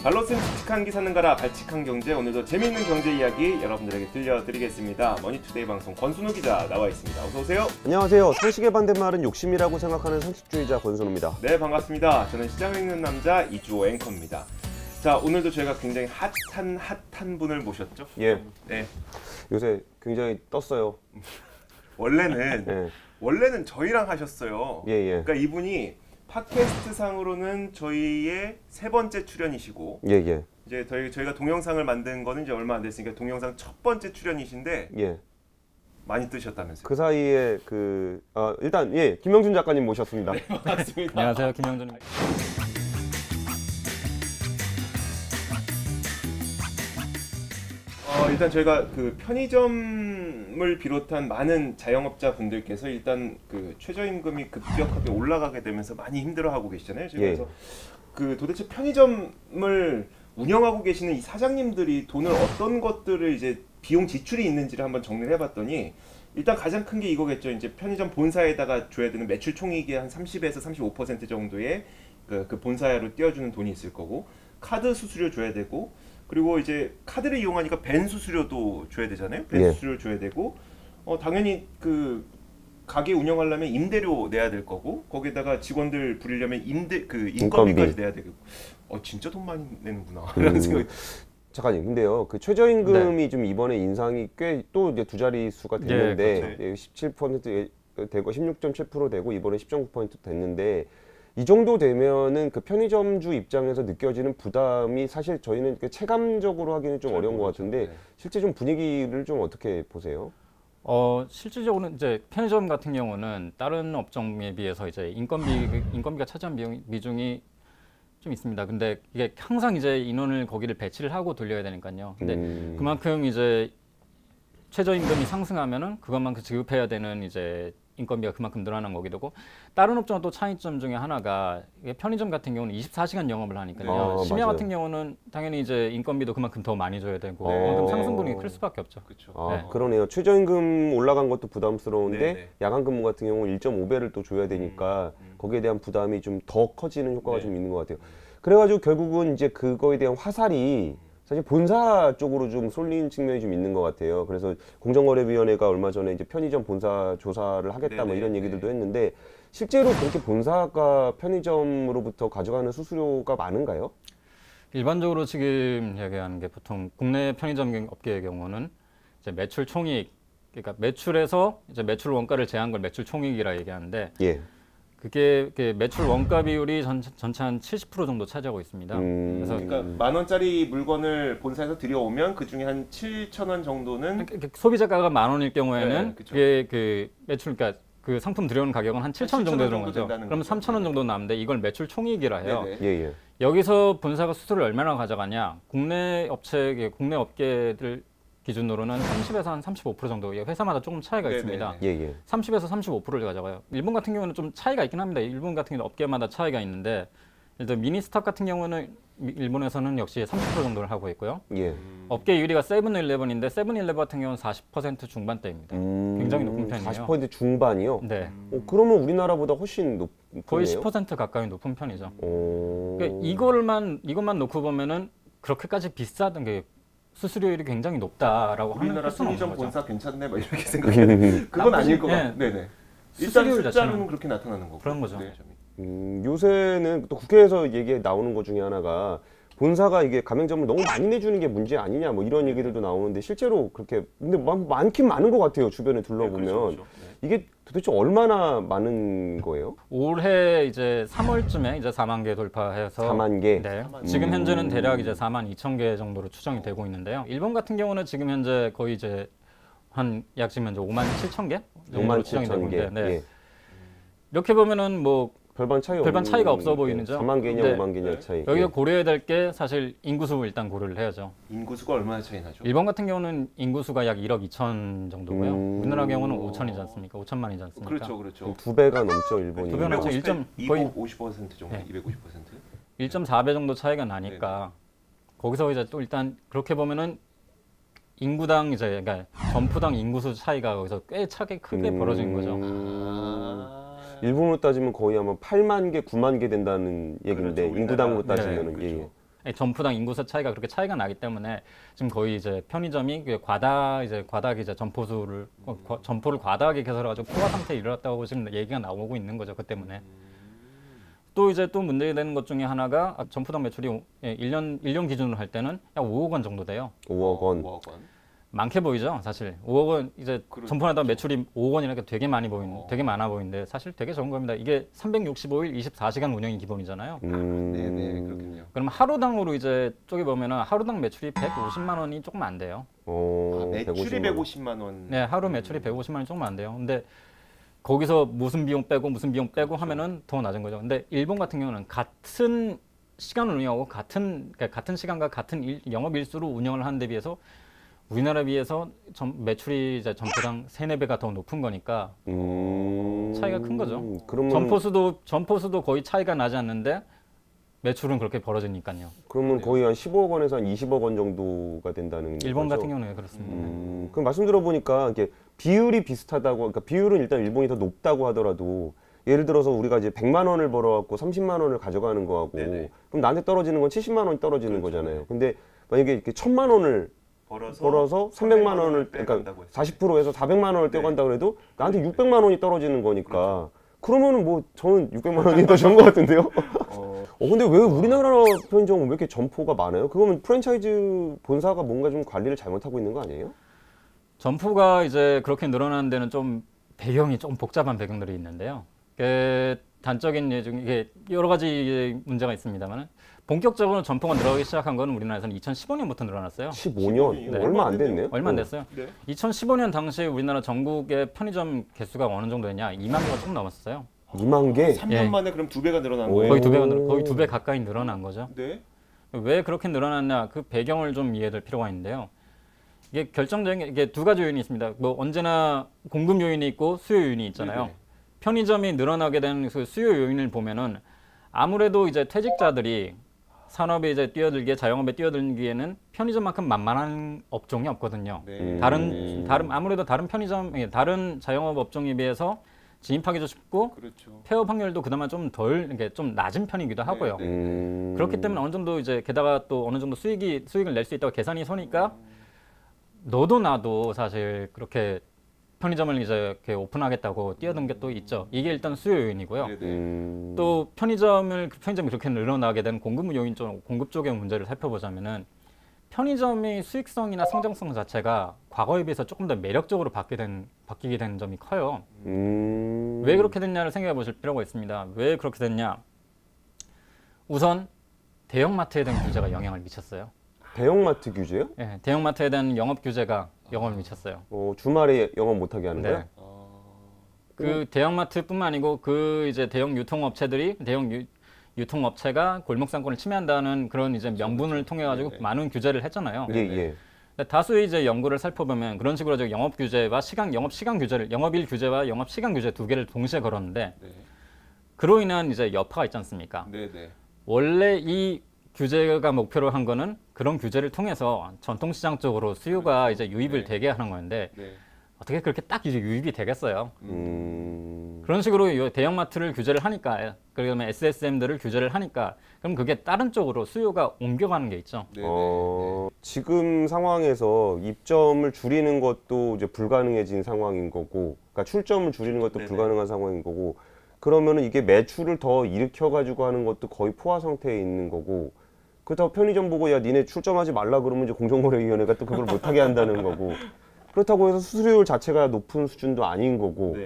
발로 쓴 칙칙한 기사는 가라 발칙한 경제. 오늘도 재미있는 경제 이야기 여러분들에게 들려드리겠습니다. 머니투데이 방송 권순우 기자 나와 있습니다. 어서 오세요. 안녕하세요. 상식의 반대말은 욕심이라고 생각하는 상식주의자 권순우입니다. 네, 반갑습니다. 저는 시장 읽는 남자 이주호 앵커입니다. 자, 오늘도 저희가 굉장히 핫한 분을 모셨죠? 예. 네. 요새 굉장히 떴어요. 원래는 저희랑 하셨어요. 예. 그러니까 이분이 팟캐스트 상으로는 저희의 세 번째 출연이시고, 예. 이제 저희가 동영상을 만든 거는 이제 얼마 안 됐으니까 동영상 첫 번째 출연이신데, 예. 많이 뜨셨다면서요? 그 사이에 일단 김영준 작가님 모셨습니다. 네, 반갑습니다. 안녕하세요, 김영준입니다. 일단 저희가 그 편의점을 비롯한 많은 자영업자 분들께서 일단 그 최저임금이 급격하게 올라가게 되면서 많이 힘들어하고 계시잖아요. 그래서 그 도대체 편의점을 운영하고 계시는 이 사장님들이 돈을 어떤 것들을 이제 비용 지출이 있는지를 한번 정리를 해봤더니, 일단 가장 큰 게 이거겠죠. 이제 편의점 본사에다가 줘야 되는 매출 총액의 한 30에서 35% 정도의 그 본사로 띄워주는 돈이 있을 거고, 카드 수수료 줘야 되고, 그리고 이제 카드를 이용하니까 벤 수수료도 줘야 되잖아요. 벤 수수료 줘야 되고, 당연히 그 가게 운영하려면 임대료 내야 될 거고, 거기에다가 직원들 부리려면 인건비까지 내야 되고, 진짜 돈 많이 내는구나 라는 생각이. 작가님, 근데요, 그 최저임금이 좀 이번에 인상이 꽤 또 이제 두 자리 수가 됐는데, 그렇죠. 17% 되고 16.7% 되고 이번에 10.9% 됐는데, 이 정도 되면은 그 편의점주 입장에서 느껴지는 부담이 사실 저희는 체감적으로 하기는 좀 어려운 것 같은데, 실제 좀 분위기를 좀 어떻게 보세요? 실질적으로는 이제 편의점 같은 경우는 다른 업종에 비해서 이제 인건비가 차지한 비중이 좀 있습니다. 근데 이게 항상 이제 인원을 거기를 배치를 하고 돌려야 되니까요. 근데 그만큼 이제 최저임금이 상승하면은 그것만큼 지급해야 되는 이제 인건비가 그만큼 늘어나는 거기도 하고, 다른 업종은 또 차이점 중에 하나가, 편의점 같은 경우는 24시간 영업을 하니까요. 심야 맞아요. 같은 경우는 당연히 이제 인건비도 그만큼 더 많이 줘야 되고, 그만큼 상승분이 클 수밖에 없죠. 그렇죠. 그러네요. 최저임금 올라간 것도 부담스러운데 야간 근무 같은 경우는 1.5배를 또 줘야 되니까 거기에 대한 부담이 좀 더 커지는 효과가 좀 있는 것 같아요. 그래가지고 결국은 이제 그거에 대한 화살이 사실 본사 쪽으로 좀 쏠리는 측면이 좀 있는 것 같아요. 그래서 공정거래위원회가 얼마 전에 이제 편의점 본사 조사를 하겠다 뭐 이런 얘기들도 했는데, 실제로 그렇게 본사가 편의점으로부터 가져가는 수수료가 많은가요? 일반적으로 지금 얘기하는 게 보통 국내 편의점 업계의 경우는 이제 매출 총이익, 그러니까 매출에서 이제 매출 원가를 제한 걸 매출 총이익이라 얘기하는데, 그게 매출 원가 비율이 전체 한 70% 정도 차지하고 있습니다. 그래서 그러니까 10,000원짜리 물건을 본사에서 들여오면 그 중에 한 7,000원 정도는 소비자가가 10,000원일 경우에는 그게 그 매출, 그러니까 그 상품 들여오는 가격은 한 7,000원 정도 되는 거죠. 그러면 3,000원 정도 남는데 이걸 매출 총이익이라 해요. 여기서 본사가 수수료를 얼마나 가져가냐? 국내 업계들 기준으로는 30에서 한 35% 정도, 회사마다 조금 차이가 있습니다. 30에서 35%를 가져가요. 일본 같은 경우는 좀 차이가 있긴 합니다. 일본 같은 경우는 업계마다 차이가 있는데, 일단 미니스탑 같은 경우는 일본에서는 역시 30% 정도를 하고 있고요. 업계 1위가 세븐일레븐인데, 세븐일레븐 같은 경우는 40% 중반대입니다. 굉장히 높은 편이에요. 40% 중반이요? 네. 그러면 우리나라보다 훨씬 높네요. 거의 10% 가까이 높은 편이죠. 그러니까 이것만 놓고 보면은 그렇게까지 비싸던 게 수수료율이 굉장히 높다라고 하는 우리나라 수는 편의점 없는 본사 괜찮네 막 이렇게 생각해요. 그건 아닐 것 같아요. 일단 숫자로는 그렇게 나타나는 거고. 그런 거죠. 요새는 또 국회에서 얘기 나오는 것 중에 하나가, 본사가 이게 가맹점을 너무 많이 내주는 게 문제 아니냐 뭐 이런 얘기들도 나오는데, 실제로 그렇게 근데 많긴 많은 것 같아요. 주변에 둘러보면. 이게 도대체 얼마나 많은 거예요? 올해 이제 3월쯤에 이제 4만 개 돌파해서 4만 개. 네. 지금 현재는 대략 이제 4만 2천 개 정도로 추정이 되고 있는데요. 일본 같은 경우는 지금 현재 거의 이제 약 지금 현재 5만 7천 개 정도로 추정이 되고 있는데, 이렇게 보면은 뭐 별반 차이가 없어 보이는죠. 4만 개냐 5만 개냐 차이. 여기가 고려해야 될 게 사실 인구수 일단 고려를 해야죠. 인구수가 얼마나 차이 나죠? 일본 같은 경우는 인구수가 약 1억 2천 정도고요. 우리나라 경우는 5천이지 않습니까? 5천만이지 않습니까? 그렇죠. 2배가 넘죠, 일본이. 2배가 넘죠. 거의 50% 정도, 250%. 1.4배 정도 차이가 나니까, 거기서 이제 또 일단 그렇게 보면은 인구당 이제 그러니까 점포당 인구수 차이가 거기서 꽤 크게 벌어진 거죠. 일본으로 따지면 거의 아마 8만 개, 9만 개 된다는 얘기인데, 인구당으로 따지면은. 점포당 인구수 차이가 그렇게 차이가 나기 때문에 지금 거의 이제 편의점이 과다하게 이제 점포를 과다하게 개설해가지고 포화 상태에 이르렀다고 지금 얘기가 나오고 있는 거죠. 그 때문에. 또 문제가 되는 것 중에 하나가 점포당 매출이 1년 기준으로 할 때는 약 5억 원 정도 돼요. 5억 원. 많게 보이죠, 사실. 5억 원 이제 점포마다 매출이 5억 원이라는 게 되게 되게 많아 보이는데 사실 되게 적은 겁니다. 이게 365일 24시간 운영이 기본이잖아요. 네네, 그렇군요. 그럼 하루당으로 이제 쪼개 보면은 하루당 매출이 150만 원이 조금 안 돼요. 매출이 150만 원. 네, 하루 매출이 150만 원이 조금 안 돼요. 근데 거기서 무슨 비용 빼고 하면은 더 낮은 거죠. 근데 일본 같은 경우는 같은 시간을 운영하고 같은 시간과 같은 영업 일수로 운영을 하는 데 비해서 우리나라에 비해서 매출이 이제 점포당 3-4배가 더 높은 거니까 차이가 큰 거죠. 점포수도 거의 차이가 나지 않는데 매출은 그렇게 벌어지니까요. 그러면 거의 한 15억 원에서 한 20억 원 정도가 된다는 일본 거죠? 같은 경우는 그렇습니다. 그럼 말씀 들어보니까 이게 비율이 비슷하다고, 그러니까 비율은 일단 일본이 더 높다고 하더라도 예를 들어서 우리가 이제 100만 원을 벌어갖고 30만 원을 가져가는 거하고 그럼 나한테 떨어지는 건 70만 원이 떨어지는 거잖아요. 근데 만약에 이렇게 1000만 원을 벌어서 300만 원을 그러니까 40%에서 400만 원을 떼어간다 그래도 나한테 600만 원이 떨어지는 거니까 그러면은 뭐 저는 600만 원이 더 적은 것 같은데요? 근데 왜 우리나라 편의점은 왜 이렇게 점포가 많아요? 그거는 프랜차이즈 본사가 뭔가 좀 관리를 잘못하고 있는 거 아니에요? 점포가 이제 그렇게 늘어나는 데는 좀 배경이 좀 복잡한 배경들이 있는데요. 단적인 예 중에 이게 여러 가지 문제가 있습니다만 본격적으로 점포가 늘어나기 시작한 건 우리나라에서는 2015년부터 늘어났어요. 15년? 네. 얼마 안 됐네요? 얼마 안 됐어요. 2015년 당시에 우리나라 전국의 편의점 개수가 어느 정도였냐? 2만 개가 조금 넘었어요. 2만 개? 3년 만에 그럼 2배가 늘어난 거예요? 거의 2배 가까이 늘어난 거죠. 네. 왜 그렇게 늘어났냐? 그 배경을 좀 이해될 필요가 있는데요. 이게 결정적인 이게 두 가지 요인이 있습니다. 뭐 언제나 공급 요인이 있고 수요 요인이 있잖아요. 네네. 편의점이 늘어나게 된 그 수요 요인을 보면은 아무래도 이제 퇴직자들이 산업에 이제 자영업에 뛰어들기에는 편의점만큼 만만한 업종이 없거든요. 네. 아무래도 다른 자영업 업종에 비해서 진입하기도 쉽고 그렇죠. 폐업 확률도 그나마 좀 낮은 편이기도 하고요. 그렇기 때문에 어느 정도 이제 게다가 또 어느 정도 수익을 낼 수 있다고 계산이 서니까 너도 나도 사실 그렇게 편의점을 이제 이렇게 오픈하겠다고 뛰어든 게 또 있죠. 이게 일단 수요 요인이고요. 또 편의점이 그렇게 늘어나게 된 공급 쪽의 문제를 살펴보자면은 편의점의 수익성이나 성장성 자체가 과거에 비해서 조금 더 매력적으로 바뀌게 된 점이 커요. 왜 그렇게 됐냐를 생각해 보실 필요가 있습니다. 왜 그렇게 됐냐? 우선 대형마트에 대한 규제가 영향을 미쳤어요. 대형마트 규제요? 네, 대형마트에 대한 영업 규제가 영향을 미쳤어요. 주말에 영업 못하게 하는 거예요? 그 대형마트뿐만 아니고 그 이제 대형 유통업체가 골목상권을 침해한다는 그런 이제 명분을 통해 가지고 많은 규제를 했잖아요. 예. 다수의 이제 연구를 살펴보면 그런 식으로 영업 규제와 영업일 규제와 영업 시간 규제 두 개를 동시에 걸었는데 그로 인한 이제 여파가 있지 않습니까? 원래 이 규제가 목표로 한 거는 그런 규제를 통해서 전통시장 쪽으로 수요가 이제 유입을 되게 하는 건데 어떻게 그렇게 딱 이제 유입이 되겠어요? 그런 식으로 대형마트를 규제를 하니까 그러면 SSM들을 규제를 하니까 그럼 그게 다른 쪽으로 수요가 옮겨가는 게 있죠. 지금 상황에서 입점을 줄이는 것도 이제 불가능해진 상황인 거고, 그러니까 출점을 줄이는 것도 불가능한 상황인 거고, 그러면은 이게 매출을 더 일으켜가지고 하는 것도 거의 포화 상태에 있는 거고. 그렇다고 편의점 보고 야 니네 출점하지 말라 그러면 이제 공정거래위원회가 또 그걸 못하게 한다는 거고 그렇다고 해서 수수료율 자체가 높은 수준도 아닌 거고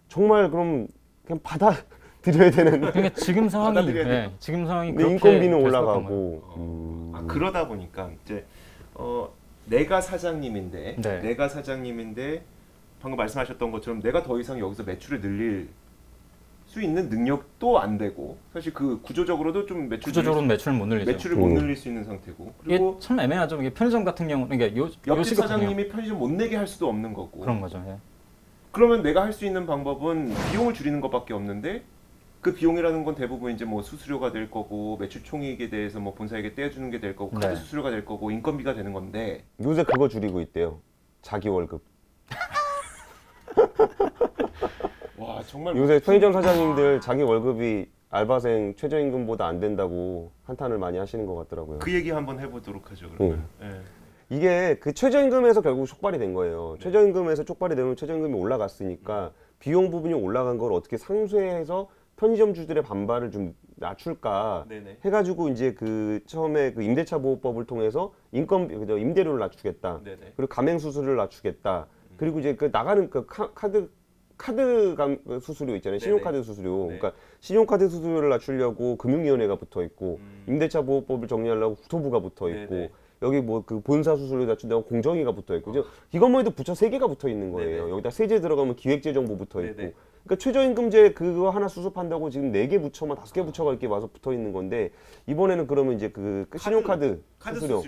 정말 그럼 그냥 받아들여야 되는 그러니까 지금 상황이 그렇게 인건비는 올라가고 그러다 보니까 이제 내가 사장님인데 방금 말씀하셨던 것처럼 내가 더 이상 여기서 매출을 늘릴 수 있는 능력도 안 되고 사실 그 구조적으로도 좀 매출을 못 늘리죠. 매출을 못 늘릴 수 있는 상태고 그리고 이게 참 애매하죠. 이게 편의점 같은 경우는 그러니까 옆집 사장님이 편의점 못 내게 할 수도 없는 거고 그런 거죠. 그러면 내가 할 수 있는 방법은 비용을 줄이는 것밖에 없는데 그 비용이라는 건 대부분 이제 뭐 수수료가 될 거고 매출 총이익에 대해서 뭐 본사에게 떼어주는 게 될 거고 카드 수수료가 될 거고 인건비가 되는 건데 요새 그거 줄이고 있대요. 자기 월급. 와 정말 요새 편의점 사장님들 자기 월급이 알바생 최저임금보다 안 된다고 한탄을 많이 하시는 것 같더라고요. 그 얘기 한번 해보도록 하죠. 그러면. 이게 그 최저임금에서 결국 촉발이 된 거예요. 최저임금에서 촉발이 되면 최저임금이 올라갔으니까 비용 부분이 올라간 걸 어떻게 상쇄해서 편의점주들의 반발을 좀 낮출까 해가지고 이제 그 처음에 그 임대차 보호법을 통해서 임대료를 낮추겠다. 그리고 가맹 수수료를 낮추겠다. 그리고 이제 그 나가는 그 카드 수수료 있잖아요. 신용카드 수수료. 그러니까 신용카드 수수료를 낮추려고 금융위원회가 붙어 있고 임대차 보호법을 정리하려고 국토부가 붙어 있고 여기 뭐 그 본사 수수료 낮춘다고 공정위가 붙어 있고 이것만 해도 부처 3개가 붙어 있는 거예요. 여기다 세제 들어가면 기획재정부 붙어 있고. 그러니까 최저임금제 그거 하나 수습한다고 지금 4개 부처만 5개 부처가 이렇게 와서 붙어 있는 건데 이번에는 그러면 이제 그 신용카드 수수료.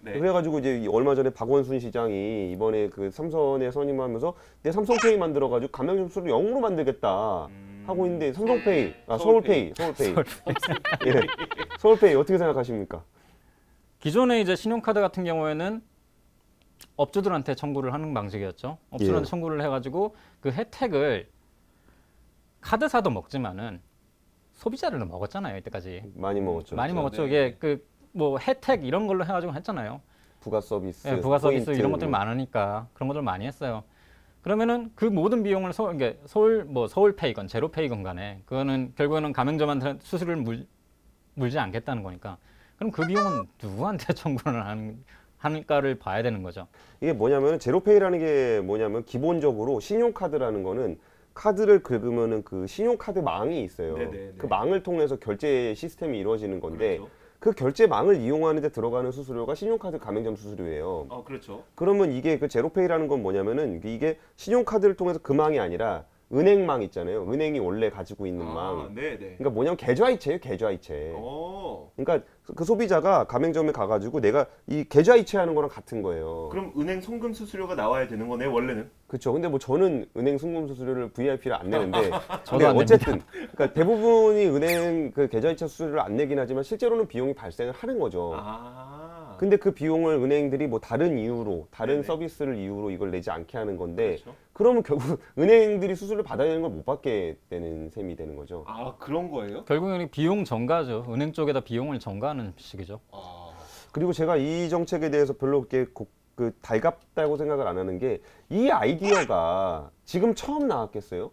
그래가지고 이제 얼마 전에 박원순 시장이 이번에 그 삼선에 선임하면서 내 삼성페이 만들어가지고 가맹점 수수료 0으로 만들겠다 하고 있는데 삼성페이, 서울페이. 예. 서울페이 어떻게 생각하십니까? 기존에 이제 신용카드 같은 경우에는 업주들한테 청구를 하는 방식이었죠. 업주들한테 청구를 해가지고 그 혜택을 카드사도 먹지만은 소비자들은 먹었잖아요. 이때까지 많이 먹었죠. 많이 먹었죠. 이게 그 뭐 혜택 이런 걸로 해가지고 했잖아요. 부가 서비스, 부가 서비스 이런 것들이 많으니까 그런 것들 많이 했어요. 그러면은 그 모든 비용을 서울페이건 제로페이건 간에 그거는 결국에는 가맹점한테 수수료를 물지 않겠다는 거니까 그럼 그 비용은 누구한테 청구를 하는가를 봐야 되는 거죠. 이게 뭐냐면 제로페이라는 게 뭐냐면 기본적으로 신용카드라는 거는 카드를 긁으면은 그 신용카드 망이 있어요. 그 망을 통해서 결제 시스템이 이루어지는 건데 그 결제망을 이용하는 데 들어가는 수수료가 신용카드 가맹점 수수료예요. 그렇죠. 그러면 이게 그 제로페이라는 건 뭐냐면은 이게 신용카드를 통해서 그 망이 아니라 은행망 있잖아요. 은행이 원래 가지고 있는 망. 그러니까 뭐냐면 계좌이체예요, 계좌이체. 그러니까 그 소비자가 가맹점에 가가지고 내가 이 계좌이체하는 거랑 같은 거예요. 그럼 은행 송금 수수료가 나와야 되는 거네 원래는. 그렇죠. 근데 뭐 저는 은행 송금 수수료를 VIP를 안 내는데 저도 안 어쨌든 그러니까 대부분이 은행 그 계좌이체 수수료를 안 내긴 하지만 실제로는 비용이 발생을 하는 거죠. 근데 그 비용을 은행들이 뭐 다른 이유로 다른 서비스를 이유로 이걸 내지 않게 하는 건데 그러면 결국 은행들이 수수료를 받아야 되는 걸 못 받게 되는 셈이 되는 거죠. 그런 거예요? 결국에는 비용 전가죠. 은행 쪽에다 비용을 전가하는 식이죠. 그리고 제가 이 정책에 대해서 별로 그렇게 달갑다고 생각을 안 하는 게 이 아이디어가 지금 처음 나왔겠어요?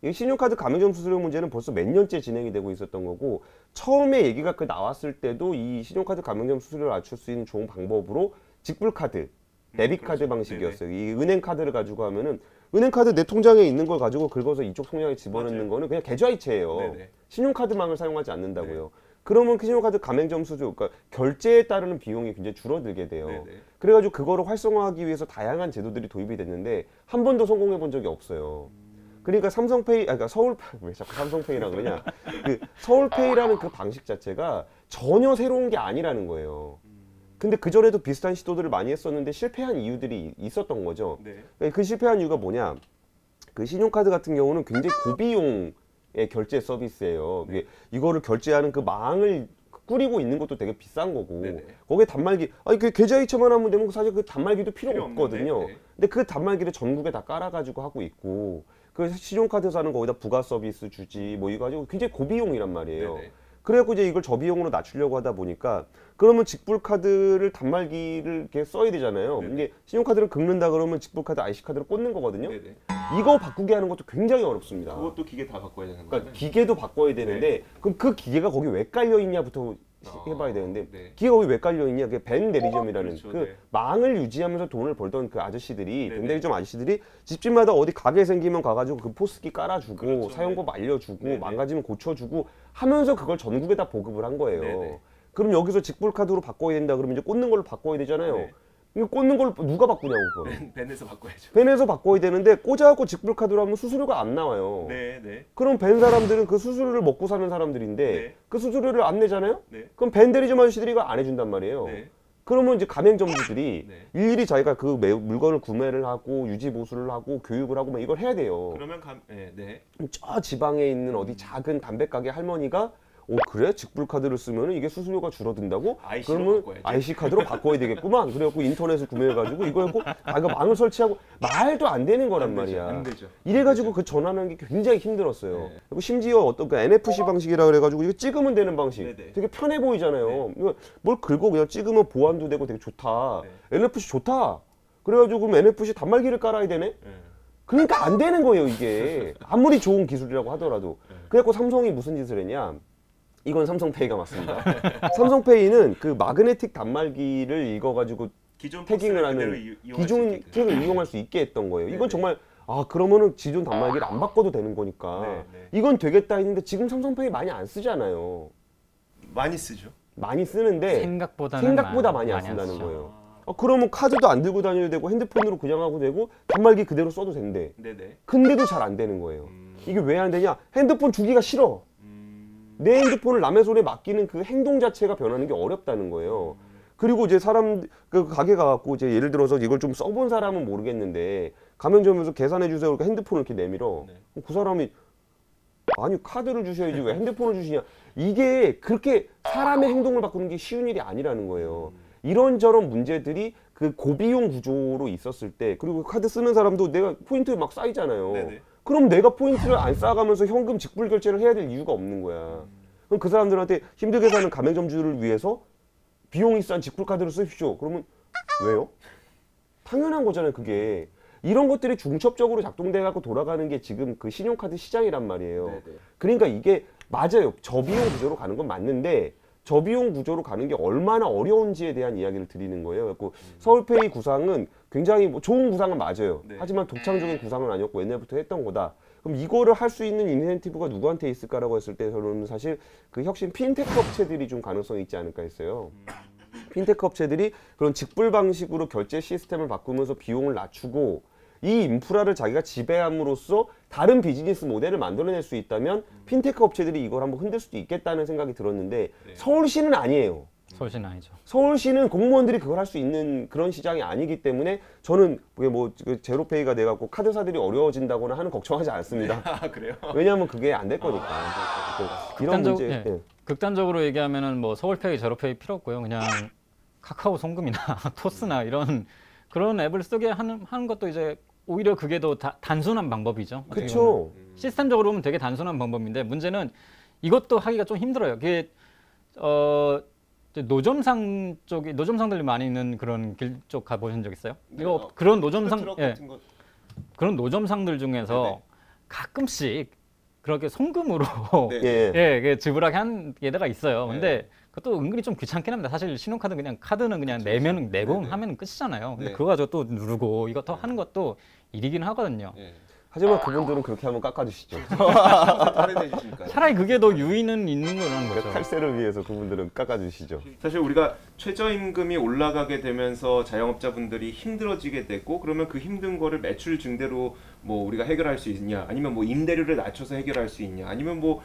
이 신용카드 가맹점 수수료 문제는 벌써 몇 년째 진행이 되고 있었던 거고 처음에 얘기가 나왔을 때도 이 신용카드 가맹점 수수료를 낮출 수 있는 좋은 방법으로 직불카드, 데비카드 방식이었어요. 이 은행 카드를 가지고 하면은 은행 카드 내 통장에 있는 걸 가지고 긁어서 이쪽 통장에 집어넣는 거는 그냥 계좌이체예요. 신용카드망을 사용하지 않는다고요. 그러면 그 신용카드 가맹점 수수료, 그러니까 결제에 따르는 비용이 굉장히 줄어들게 돼요. 그래가지고 그거를 활성화하기 위해서 다양한 제도들이 도입이 됐는데 한 번도 성공해 본 적이 없어요. 그러니까 삼성페이, 그러니까 왜 자꾸 삼성페이라 그러냐? 그 서울페이라는 그 방식 자체가 전혀 새로운 게 아니라는 거예요. 근데 그 전에도 비슷한 시도들을 많이 했었는데 실패한 이유들이 있었던 거죠. 그 실패한 이유가 뭐냐? 그 신용카드 같은 경우는 굉장히 고비용의 결제 서비스예요. 이거를 결제하는 그 망을 꾸리고 있는 것도 되게 비싼 거고 거기에 단말기, 그 계좌이체만 하면 되면 사실 그 단말기도 필요 없거든요. 근데 그 단말기를 전국에 다 깔아가지고 하고 있고 그 신용카드 사는 거기다 부가 서비스 주지 뭐 이거 가지고 굉장히 고비용이란 말이에요. 그래갖고 이제 이걸 저비용으로 낮추려고 하다 보니까 그러면 직불카드를 단말기를 이렇게 써야 되잖아요. 이게 신용카드를 긁는다 그러면 직불카드 IC카드로 꽂는 거거든요. 이거 바꾸게 하는 것도 굉장히 어렵습니다. 그것도 기계 다 바꿔야 되는 거예요. 그러니까 기계도 바꿔야 되는데 그럼 그 기계가 거기 왜 깔려 있냐부터 해봐야 되는데 기계가 거기 왜 깔려 있냐? 그게 벤데리점이라는 그 망을 유지하면서 돈을 벌던 그 아저씨들이 벤데리점 아저씨들이 집집마다 어디 가게 생기면 가가지고 그 포스기 깔아주고 사용법 알려주고 망가지면 고쳐주고 하면서 그걸 전국에다 보급을 한 거예요. 그럼 여기서 직불카드로 바꿔야 된다 그러면 이제 꽂는 걸로 바꿔야 되잖아요. 이거 꽂는 걸 누가 바꾸냐고 그거. 벤에서 바꿔야죠. 벤에서 바꿔야 되는데 꽂아갖고 직불카드로 하면 수수료가 안 나와요. 그럼 벤 사람들은 그 수수료를 먹고 사는 사람들인데 그 수수료를 안 내잖아요. 그럼 벤데리점 아저씨들이 이거 안 해준단 말이에요. 그러면 이제 가맹점주들이 일일이 자기가 그 물건을 구매를 하고 유지 보수를 하고 교육을 하고 막 이걸 해야 돼요. 그러면 저 지방에 있는 어디 작은 담배 가게 할머니가 그래? 직불 카드를 쓰면 이게 수수료가 줄어든다고? IC로 그러면 바꿔야지. IC 카드로 바꿔야 되겠구만. 그래갖고 인터넷을 구매해가지고 이거 해고 이거 망을 설치하고 말도 안 되는 거란 말이야. 안 되죠. 이래가지고 그 전환하는 게 굉장히 힘들었어요. 네. 그리고 심지어 어떤 그 NFC 방식이라 그래가지고 이거 찍으면 되는 방식. 네네. 되게 편해 보이잖아요. 이거 뭘 긁고 그냥 찍으면 보안도 되고 되게 좋다. NFC 좋다. 그래가지고 그럼 NFC 단말기를 깔아야 되네? 그러니까 안 되는 거예요, 이게. 아무리 좋은 기술이라고 하더라도. 그래갖고 삼성이 무슨 짓을 했냐? 이건 삼성페이가 맞습니다. 삼성페이는 그 마그네틱 단말기를 읽어가지고 태깅을 하는 기존 태깅을 이용할 수 있게 했던 거예요. 이건 정말 그러면은 기존 단말기를 안 바꿔도 되는 거니까 이건 되겠다 했는데 지금 삼성페이 많이 안 쓰잖아요. 많이 쓰죠. 많이 쓰는데 생각보다 많이 안 쓴다는 거예요. 그러면 카드도 안 들고 다녀야 되고 핸드폰으로 그냥 하고 되고 단말기 그대로 써도 된대. 근데도 잘 안 되는 거예요. 이게 왜 안 되냐? 핸드폰 주기가 싫어. 내 핸드폰을 남의 손에 맡기는 그 행동 자체가 변하는 게 어렵다는 거예요. 그리고 이제 사람 그 가게 가갖고 이제 예를 들어서 이걸 좀 써본 사람은 모르겠는데 가맹점에서 계산해 주세요. 그러니까 핸드폰을 이렇게 내밀어. 그 사람이 아니 카드를 주셔야지 왜 핸드폰을 주시냐? 이게 그렇게 사람의 행동을 바꾸는 게 쉬운 일이 아니라는 거예요. 이런저런 문제들이 그 고비용 구조로 있었을 때 그리고 카드 쓰는 사람도 내가 포인트 막 쌓이잖아요. 그럼 내가 포인트를 안 쌓아가면서 현금 직불 결제를 해야 될 이유가 없는 거야. 그럼 그 사람들한테 힘들게 사는 가맹점주를 위해서 비용이 싼 직불 카드를 쓰십시오. 그러면 왜요? 당연한 거잖아요, 그게. 이런 것들이 중첩적으로 작동돼 갖고 돌아가는 게 지금 그 신용카드 시장이란 말이에요. 그러니까 이게 맞아요. 저비용 구조로 가는 건 맞는데 저비용 구조로 가는 게 얼마나 어려운지에 대한 이야기를 드리는 거예요. 그래서 서울페이 구상은 굉장히 뭐 좋은 구상은 맞아요. 하지만 독창적인 구상은 아니었고 옛날부터 했던 거다. 그럼 이거를 할 수 있는 인센티브가 누구한테 있을까라고 했을 때 저는 사실 그 혁신 핀테크 업체들이 좀 가능성이 있지 않을까 했어요. 핀테크 업체들이 그런 직불 방식으로 결제 시스템을 바꾸면서 비용을 낮추고 이 인프라를 자기가 지배함으로써 다른 비즈니스 모델을 만들어낼 수 있다면 핀테크 업체들이 이걸 한번 흔들 수도 있겠다는 생각이 들었는데 서울시는 아니에요. 서울시는 아니죠. 서울시는 공무원들이 그걸 할 수 있는 그런 시장이 아니기 때문에 저는 그게 뭐 제로페이가 돼갖고 카드사들이 어려워진다거나 하는 걱정하지 않습니다. 그래요? 왜냐하면 그게 안 될 거니까. 이런 문제. 극단적으로 얘기하면은 뭐 서울페이, 제로페이 필요 없고요. 그냥 카카오 송금이나 토스나 이런 그런 앱을 쓰게 하는 것도 이제 오히려 그게 더 단순한 방법이죠. 그렇죠. 시스템적으로 보면 되게 단순한 방법인데 문제는 이것도 하기가 좀 힘들어요. 그게 노점상들이 많이 있는 그런 길 쪽 가보신 적 있어요? 이거 그런 노점상 그런 노점상들 중에서 가끔씩 그렇게 송금으로 지불하게 한 데가 있어요. 근데 그것도 은근히 좀 귀찮긴 합니다. 사실 신용카드 카드는 그냥 내고 하면 끝이잖아요. 근데 그거 가지고 또 누르고 이거 더 하는 것도 일이긴 하거든요. 하지만 그분들은 그렇게 하면 깎아주시죠. 차라리 그게 더 유의는 있는 거라는 거죠. 탈세를 위해서 그분들은 깎아주시죠. 사실 우리가 최저임금이 올라가게 되면서 자영업자분들이 힘들어지게 되고 그러면 그 힘든 거를 매출 증대로 뭐 우리가 해결할 수 있냐, 아니면 뭐 임대료를 낮춰서 해결할 수 있냐, 아니면 뭐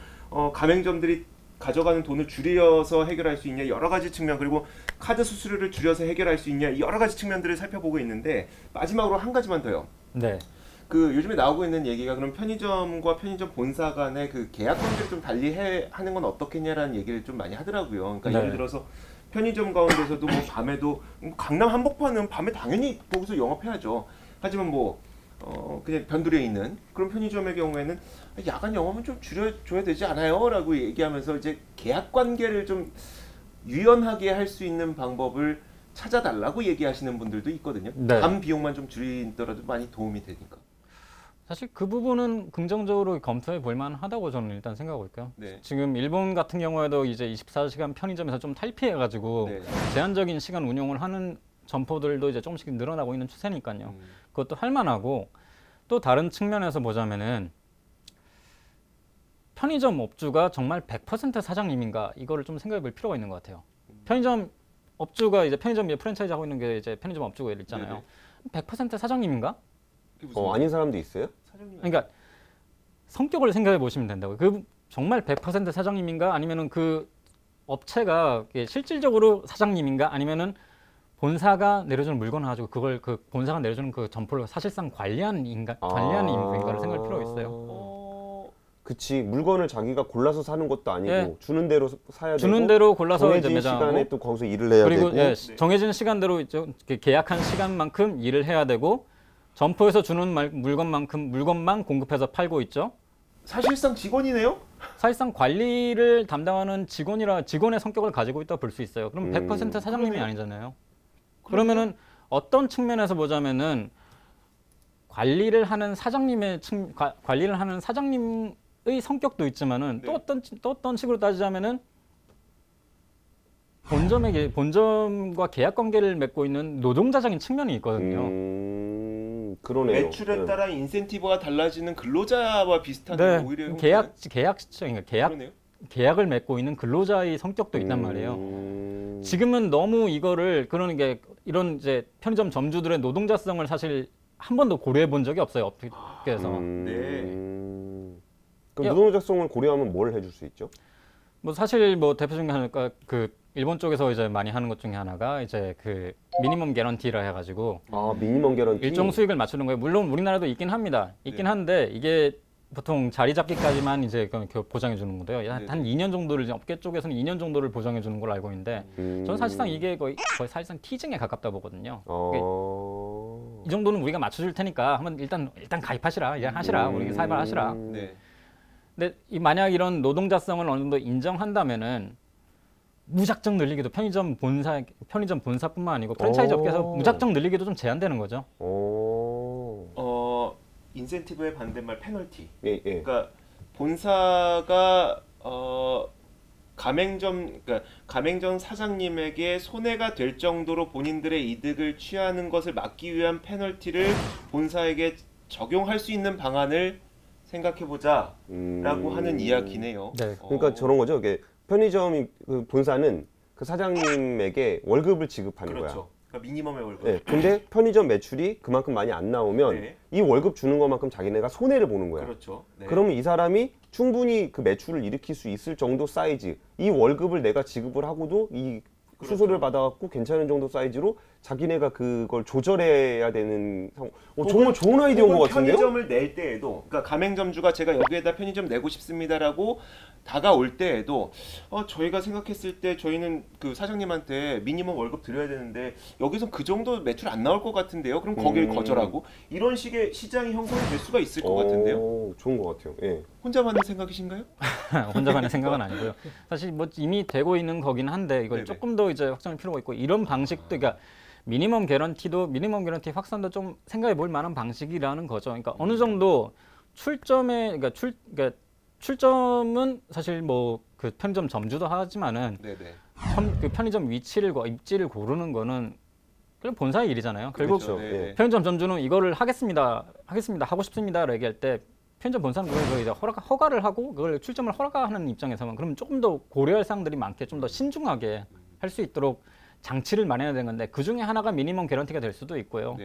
가맹점들이 가져가는 돈을 줄여서 해결할 수 있냐, 여러 가지 측면, 그리고 카드 수수료를 줄여서 해결할 수 있냐, 여러 가지 측면들을 살펴보고 있는데 마지막으로 한 가지만 더요. 그 요즘에 나오고 있는 얘기가 그럼 편의점과 편의점 본사 간의 그 계약 관계를 좀 달리 하는 건 어떻겠냐라는 얘기를 좀 많이 하더라고요. 그러니까 예를 들어서 편의점 가운데서도 뭐 밤에도 강남 한복판은 밤에 당연히 거기서 영업해야죠. 하지만 뭐 그냥 변두리에 있는 그런 편의점의 경우에는 야간 영업은 좀 줄여줘야 되지 않아요? 라고 얘기하면서 이제 계약 관계를 좀 유연하게 할 수 있는 방법을 찾아달라고 얘기하시는 분들도 있거든요. 밤 비용만 좀 줄이더라도 많이 도움이 되니까. 사실 그 부분은 긍정적으로 검토해 볼 만하다고 저는 일단 생각하고 있고요. 지금 일본 같은 경우에도 이제 24시간 편의점에서 좀 탈피해가지고 제한적인 시간 운영을 하는 점포들도 이제 조금씩 늘어나고 있는 추세니까요. 그것도 할 만하고 또 다른 측면에서 보자면은 편의점 업주가 정말 100% 사장님인가 이거를 좀 생각해 볼 필요가 있는 것 같아요. 편의점 업주가 이제 편의점 프랜차이즈 하고 있는 게 이제 편의점 업주가 있잖아요. 100% 사장님인가? 아닌 사람도 있어요? 그러니까 성격을 생각해 보시면 된다고요. 그 정말 100% 사장님인가 아니면은 그 업체가 실질적으로 사장님인가 아니면은 본사가 내려주는 물건을 가지고 그걸 그 본사가 내려주는 그 점포를 사실상 관리하는 인물인가를 생각할 필요가 있어요. 그치, 물건을 자기가 골라서 사는 것도 아니고 예. 주는 대로 사야 주는 되고 대로 골라서 이제 정해진 매장하고 시간에 또 거기서 일을 해야 그리고 되고 예, 정해진 시간대로 이제 계약한 시간만큼 일을 해야 되고 점포에서 주는 물건만 공급해서 팔고 있죠. 사실상 직원이네요? 사실상 관리를 담당하는 직원의 성격을 가지고 있다고 볼 수 있어요. 그럼 100% 사장님이 그러네요. 아니잖아요. 그러면은 어떤 측면에서 보자면은 관리를 하는 사장님의 성격도 있지만은 네. 또 어떤 식으로 따지자면은 본점과 계약 관계를 맺고 있는 노동자적인 측면이 있거든요. 그러네요. 매출에 네. 따라 인센티브가 달라지는 근로자와 비슷한 네, 오히려 그러니까 계약을 맺고 있는 근로자의 성격도 있단 말이에요. 지금은 너무 이거를 이런 이제 편의점 점주들의 노동자성을 사실 한 번도 고려해 본 적이 없어요, 업계에서. 그럼 노동자성을 고려하면 뭘 해줄 수 있죠? 뭐 사실 뭐 대표 중에 하나가 그 일본 쪽에서 이제 많이 하는 것 중에 하나가 이제 그 미니멈 개런티라 해가지고 미니멈 개런티 일정 수익을 맞추는 거예요. 물론 우리나라도 있긴 합니다. 있긴 한데 이게 보통 자리 잡기까지만 이제 보장해 주는 건데요. 한 2년 정도를 이제 업계 쪽에서는 2년 정도를 보장해 주는 걸로 알고 있는데 저는 사실상 이게 거의 사실상 티증에 가깝다 보거든요. 이 정도는 우리가 맞춰줄 테니까 한번 일단 가입하시라, 이제 하시라, 우리 사입을 하시라. 네. 근데 만약 이런 노동자성을 어느 정도 인정한다면은 무작정 늘리기도 편의점 본사뿐만 아니고 프랜차이즈 업계에서 무작정 늘리기도 좀 제한되는 거죠. 인센티브의 반대말 페널티. 예. 그러니까 본사가 가맹점 사장님에게 손해가 될 정도로 본인들의 이득을 취하는 것을 막기 위한 페널티를 본사에게 적용할 수 있는 방안을 생각해보자라고 하는 이야기네요. 네. 그러니까 저런 거죠. 이게 편의점 본사는 그 사장님에게 월급을 지급하는 그렇죠. 거야. 그러니까 미니멈의 월급. 네, 근데 편의점 매출이 그만큼 많이 안 나오면 네. 이 월급 주는 것만큼 자기네가 손해를 보는 거야. 그렇죠. 네. 그러면 이 사람이 충분히 그 매출을 일으킬 수 있을 정도 사이즈, 이 월급을 내가 지급을 하고도 이 수수료를 받아갖고 괜찮은 정도 사이즈로 자기네가 그걸 조절해야 되는 상황. 정말 좋은 아이디어인 것 같은데요? 편의점을 낼 때에도, 그러니까 가맹점주가 제가 여기에다 편의점 내고 싶습니다라고 다가올 때에도 저희가 생각했을 때 저희는 그 사장님한테 미니멈 월급 드려야 되는데 여기서 그 정도 매출 안 나올 것 같은데요. 그럼 거길 거절하고 이런 식의 시장이 형성이 될 수가 있을 것 같은데요. 좋은 것 같아요. 예. 혼자만의 생각이신가요? 혼자만의 생각은 아니고요. 사실 뭐 이미 되고 있는 거긴 한데 이걸 네네. 조금 더 이제 확장할 필요가 있고 이런 방식도 그러니까 미니멈 개런티 확산도 좀 생각해 볼 만한 방식이라는 거죠. 그러니까 어느 정도 출점은 사실 뭐 그 편의점 점주도 하지만은 그 편의점 입지를 고르는 거는 그냥 본사의 일이잖아요. 결국 그렇죠. 네. 편의점 점주는 이거를 하겠습니다, 하고 싶습니다라고 얘기할 때 편의점 본사는 그걸 이제 허가를 하고 그걸 출점을 허가하는 입장에서만 그러면 조금 더 고려할 사항들이 많게 좀 더 신중하게 할 수 있도록 장치를 마련해야 되는 건데 그 중에 하나가 미니멈 개런티가 될 수도 있고요.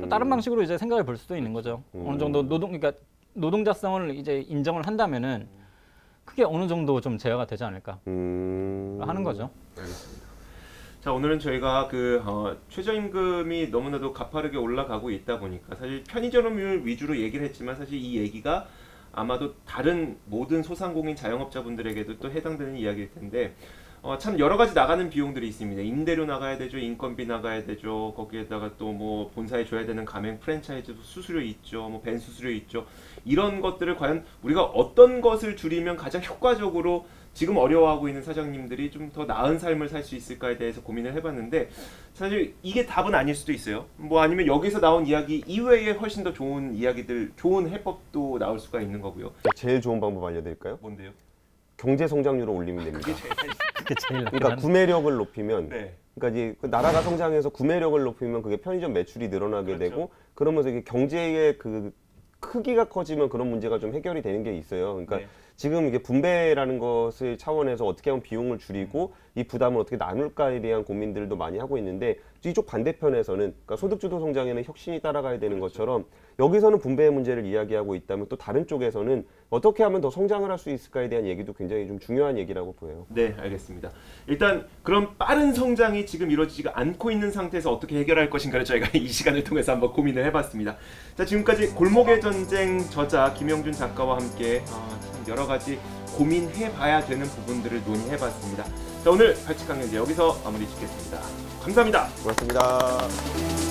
또 다른 방식으로 이제 생각해 볼 수도 있는 거죠. 어느 정도 그러니까 노동자성을 이제 인정을 한다면은 그게 어느 정도 좀 제어가 되지 않을까 하는 거죠. 알겠습니다. 자, 오늘은 저희가 그 최저임금이 너무나도 가파르게 올라가고 있다 보니까 사실 편의점을 위주로 얘기를 했지만 사실 이 얘기가 아마도 다른 모든 소상공인 자영업자분들에게도 또 해당되는 이야기일 텐데 참 여러 가지 나가는 비용들이 있습니다. 임대료 나가야 되죠, 인건비 나가야 되죠. 거기에다가 또 뭐 본사에 줘야 되는 가맹 프랜차이즈 수수료 있죠, 뭐 벤 수수료 있죠. 이런 것들을 과연 우리가 어떤 것을 줄이면 가장 효과적으로 지금 어려워하고 있는 사장님들이 좀 더 나은 삶을 살 수 있을까에 대해서 고민을 해봤는데 사실 이게 답은 아닐 수도 있어요. 뭐 아니면 여기서 나온 이야기 이외에 훨씬 더 좋은 이야기들, 좋은 해법도 나올 수가 있는 거고요. 제일 좋은 방법 알려드릴까요? 뭔데요? 경제 성장률을 올리면 됩니다. 그게 제일 그러니까 구매력을 높이면, 네. 그러니까 이제 그 나라가 성장해서 구매력을 높이면 그게 편의점 매출이 늘어나게 그렇죠. 되고, 그러면서 이게 경제의 그 크기가 커지면 그런 문제가 좀 해결이 되는 게 있어요. 그러니까 네. 지금 이게 분배라는 것을 차원에서 어떻게 하면 비용을 줄이고 이 부담을 어떻게 나눌까에 대한 고민들도 많이 하고 있는데 이쪽 반대편에서는 그러니까 소득주도 성장에는 혁신이 따라가야 되는 것처럼 여기서는 분배의 문제를 이야기하고 있다면 또 다른 쪽에서는 어떻게 하면 더 성장을 할 수 있을까에 대한 얘기도 굉장히 좀 중요한 얘기라고 보여요. 네, 알겠습니다. 일단 그럼 빠른 성장이 지금 이루어지지가 않고 있는 상태에서 어떻게 해결할 것인가를 저희가 이 시간을 통해서 한번 고민을 해봤습니다. 자, 지금까지 골목의 전쟁 저자 김영준 작가와 함께 여러 가지 고민해봐야 되는 부분들을 논의해봤습니다. 자, 오늘 발칙강연제 여기서 마무리 짓겠습니다. 감사합니다. 고맙습니다.